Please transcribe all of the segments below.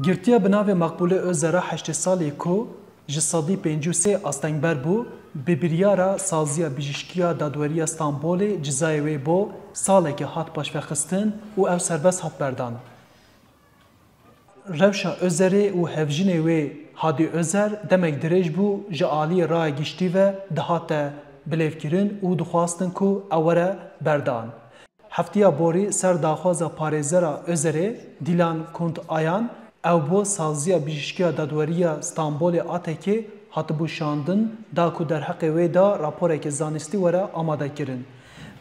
Girtiya binavê Makbule Özer'a 8 salê ku ji sedî 53 astengber bû, bi biryara saziya bijîşkiya Dadweriya Stenbolê cizayê wê bo salekê hat paşvexistin û ew serbest hat berdan. Rewşa Özerê û hevjinê wê Hadî Özer demek dirêj bû ji aliyê raya giştî ve dihate bilêvkirin û dixwastin ku ew were berdan. Heftiya borî ser daxwaza parêzera Özerê Dîlan Kuntayan ew bo saziya bijîşkiya Dadweriya Stenbolê atekê hatibû şandin da ku derheqê wê da raporekê zanistî were amade kirin.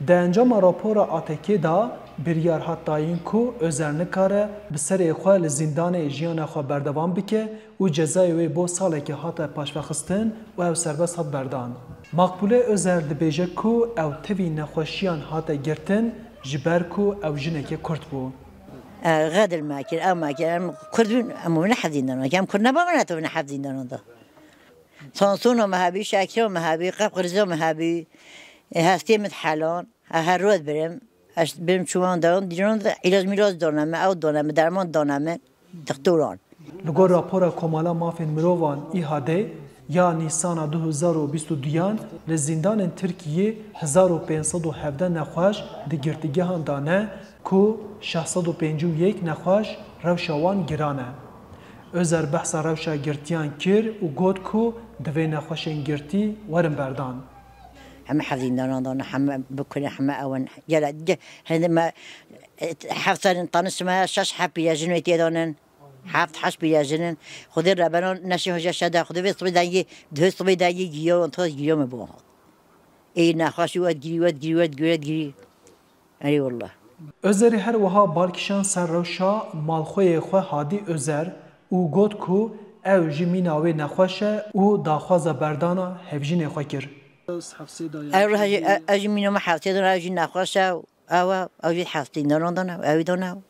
Di encama rapora atekê da biryar hat dayîn ku Özer nikare bi serê xwe li zîndanê jiyana xwe berdevam bike û cezayê wê bo salekê hate paşvexistin û ew serbest hat berdan. Makbule Özer dibêje ku ew tevî nexweşiyan hate girtin ji ber ku ew jinekê Kurd bû. غادر ماكر أو ماكر كردون أمو نحذين دنا كم كنا بمناتو نحذين دنا ده صنصونو مهابي شاكرو مهابي قرزو مهابي هستي متحالون هالرود برم شوان دارون دیرون علاج میراز دارنامه او دارنامه درمان دارنامه دکتران لگور راپورا کمالا مافین مروان ایهاده یا نیسان 2022 لزیندان ترکیه 1517 نخواش دگرتگه هندانه کو 651 نخواش روشوان گرانه. Özer behsa rewşa girtiyan kir û got ku divê nexweşên girtî werin berdan. هم حافظين دانا هم بكل هم أون يلا هذا حافظين طنس ما شش حب يجنوا يتيدونن حافظ حش بيجنن خذ الربنا نشي هجا شدا خذ في صبي داي ده صبي داي جيو أنت جيو مبوها إيه نخاش واد جري أي والله Özerî her wiha balkişan ser rewşa malxweyê xwe Hadî Özer û got ku ew ji mîna wê nexweş e û daxwaza berdana hevjinê xwe kir. أجي منو ما حافتي دنا أجي نخوشة أو أجي حافتي دنا أو دنا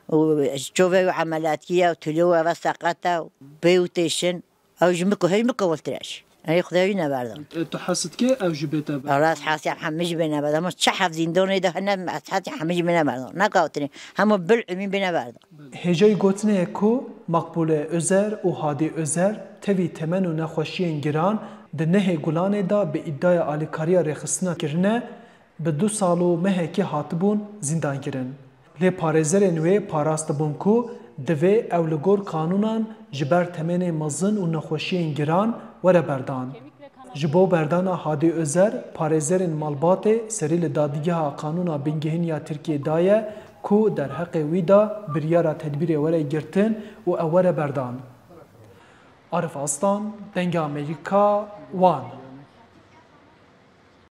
وشوفوا عملاتية وتلوة وسقطة وبيوتيشن أجي هاي مكولتراش أي خداوي نبردم تحسد كي أو جبتها راس حاسي حمج بينا بردم مش حافظين دنا ده هنا حاسي حمج بينا بردم نقاطني هم بالعمين بينا بردم هجای گوتنه کو مقبوله Özer û Hadî Özer tevî temen û nexweşiyên giran di nehê Gulanê da bi îddia alîkariya rêxistina kirine bi 2 sal û mehekî hatibûn zîndankirin. Lê parêzerên wê parast dibûn ku divê ew li gor kanûnan ji ber temenê mezin û nexweşiyên giran were berdan. Ji bo berdana Hadî Özer parêzerên malbatê serî li dadgeha Kanûna Bingehîniya Tirkiyê daye ku derheqê wî da biryara tedbîrê were girtin û ew were berdan. Arif Aslan, Dengê Amerîka, Wan.